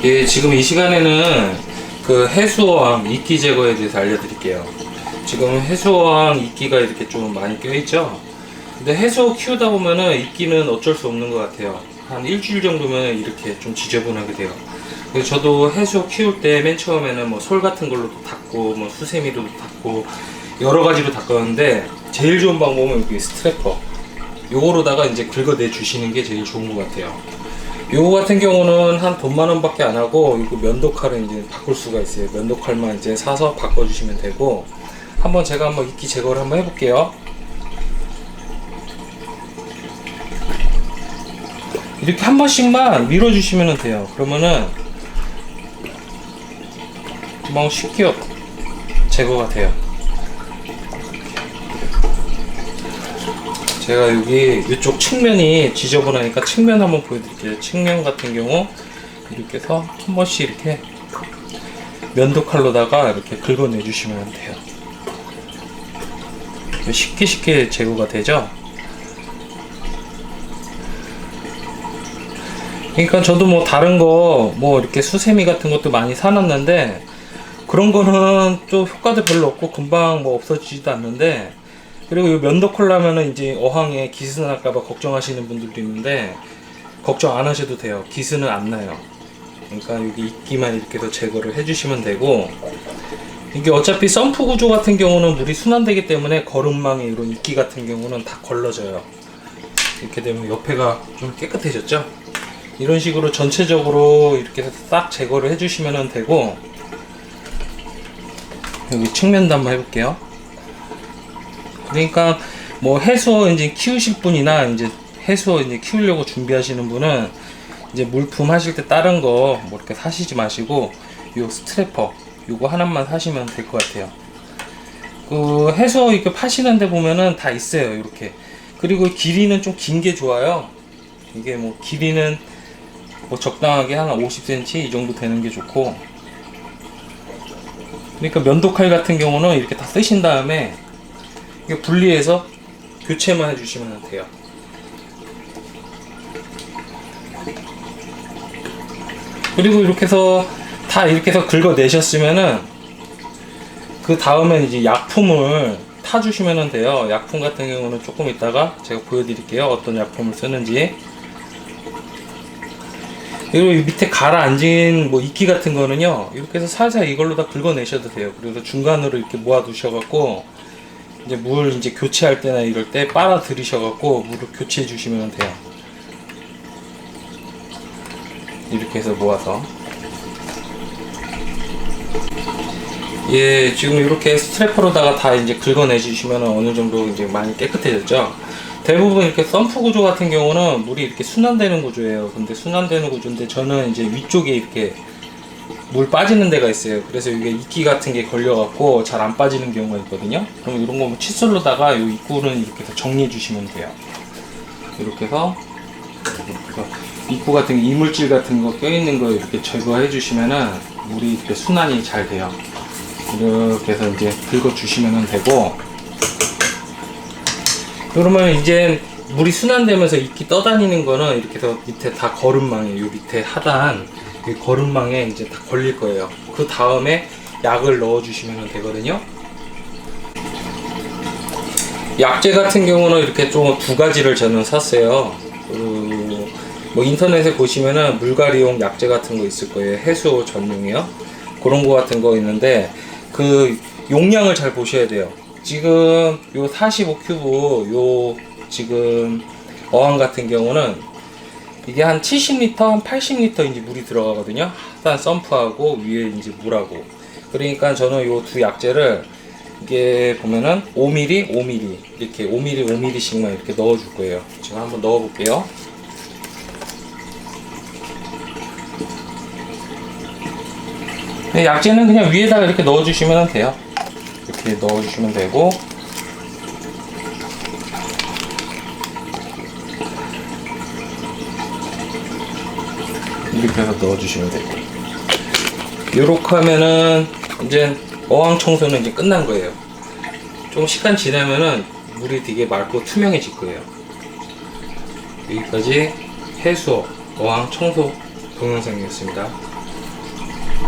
예, 지금 이 시간에는 그 해수어항 이끼 제거에 대해서 알려드릴게요. 지금 해수어항 이끼가 이렇게 좀 많이 껴있죠? 근데 해수어 키우다 보면은 이끼는 어쩔 수 없는 것 같아요. 한 일주일 정도면 이렇게 좀 지저분하게 돼요. 그래서 저도 해수어 키울 때 맨 처음에는 뭐 솔 같은 걸로도 닦고 뭐 수세미로도 닦고 여러 가지로 닦았는데 제일 좋은 방법은 여기 스트래퍼 요거로다가 이제 긁어내 주시는 게 제일 좋은 것 같아요. 요거 같은 경우는 한 돈 만원 밖에 안 하고 이거 면도칼을 이제 바꿀 수가 있어요. 면도칼만 이제 사서 바꿔주시면 되고, 제가 한번 이끼 제거를 한번 해볼게요. 이렇게 한 번씩만 밀어주시면 돼요. 그러면은 금방 쉽게 제거가 돼요. 제가 여기 이쪽 측면이 지저분하니까 측면 한번 보여드릴게요. 측면 같은 경우 이렇게 해서 한 번씩 이렇게 면도칼로다가 이렇게 긁어내 주시면 돼요. 쉽게 제거가 되죠. 그러니까 저도 뭐 다른 거 뭐 이렇게 수세미 같은 것도 많이 사놨는데 그런 거는 또 효과도 별로 없고 금방 뭐 없어지지도 않는데, 그리고 이 면도칼 하면은 이제 어항에 기스 날까봐 걱정하시는 분들도 있는데 걱정 안 하셔도 돼요. 기스는 안 나요. 그러니까 여기 이끼만 이렇게 해서 제거를 해주시면 되고, 이게 어차피 펌프 구조 같은 경우는 물이 순환되기 때문에 거름망에 이런 이끼 같은 경우는 다 걸러져요. 이렇게 되면 옆에가 좀 깨끗해졌죠. 이런 식으로 전체적으로 이렇게 해서 딱 제거를 해주시면 되고, 여기 측면도 한번 해볼게요. 그러니까 뭐 해수어 이제 키우실 분이나 이제 해수어 이제 키우려고 준비하시는 분은 이제 물품 하실 때 다른 거 뭐 이렇게 사시지 마시고 요 스트래퍼 요거 하나만 사시면 될 것 같아요. 그 해수어 이렇게 파시는데 보면은 다 있어요, 이렇게. 그리고 길이는 좀 긴 게 좋아요. 이게 뭐 길이는 뭐 적당하게 한 50cm 이 정도 되는 게 좋고, 그러니까 면도칼 같은 경우는 이렇게 다 쓰신 다음에 이게 분리해서 교체만 해주시면 돼요. 그리고 이렇게 해서 다 이렇게 해서 긁어내셨으면은 그 다음엔 이제 약품을 타주시면 돼요. 약품 같은 경우는 조금 이따가 제가 보여드릴게요. 어떤 약품을 쓰는지. 그리고 이 밑에 가라앉은 뭐 이끼 같은 거는요, 이렇게 해서 살살 이걸로 다 긁어내셔도 돼요. 그래서 중간으로 이렇게 모아 두셔갖고 이제 물 이제 교체할 때나 이럴 때 빨아 들이셔갖고 물을 교체해 주시면 돼요. 이렇게 해서 모아서. 예, 지금 이렇게 스트래퍼로다가 다 이제 긁어내 주시면 어느 정도 이제 많이 깨끗해졌죠. 대부분 이렇게 펌프 구조 같은 경우는 물이 이렇게 순환되는 구조예요. 근데 순환되는 구조인데 저는 이제 위쪽에 이렇게 물 빠지는 데가 있어요. 그래서 이게 이끼 같은 게 걸려갖고 잘 안 빠지는 경우가 있거든요. 그럼 이런 거 칫솔로다가 이 입구는 이렇게 해서 정리해 주시면 돼요. 이렇게 해서 입구 같은 게 이물질 같은 거 껴있는 거 이렇게 제거해 주시면은 물이 이렇게 순환이 잘 돼요. 이렇게 해서 이제 긁어 주시면 되고, 그러면 이제 물이 순환되면서 이끼 떠다니는 거는 이렇게 해서 밑에 다 거름망에, 요 밑에 하단 이 거름망에 이제 다 걸릴 거예요. 그 다음에 약을 넣어 주시면 되거든요. 약재 같은 경우는 이렇게 좀 두 가지를 저는 샀어요. 뭐 인터넷에 보시면은 물갈이용 약재 같은 거 있을 거예요. 해수어 전용이요. 그런 거 같은 거 있는데 그 용량을 잘 보셔야 돼요. 지금 요 45큐브 요 지금 어항 같은 경우는 이게 한 70리터, 한 80리터 이제 물이 들어가거든요. 하단 펌프하고 위에 이제 물하고. 그러니까 저는 요 두 약재를 이게 보면은 5mm, 5mm 이렇게 5mm, 5mm씩만 이렇게 넣어줄 거예요. 제가 한번 넣어볼게요. 약재는 그냥 위에다가 이렇게 넣어주시면 돼요. 이렇게 넣어주시면 되고, 이렇게 해서 넣어주시면 되고, 요렇게 하면은 이제 어항 청소는 이제 끝난 거예요. 좀 시간 지나면은 물이 되게 맑고 투명해질 거예요. 여기까지 해수어 어항 청소 동영상이었습니다.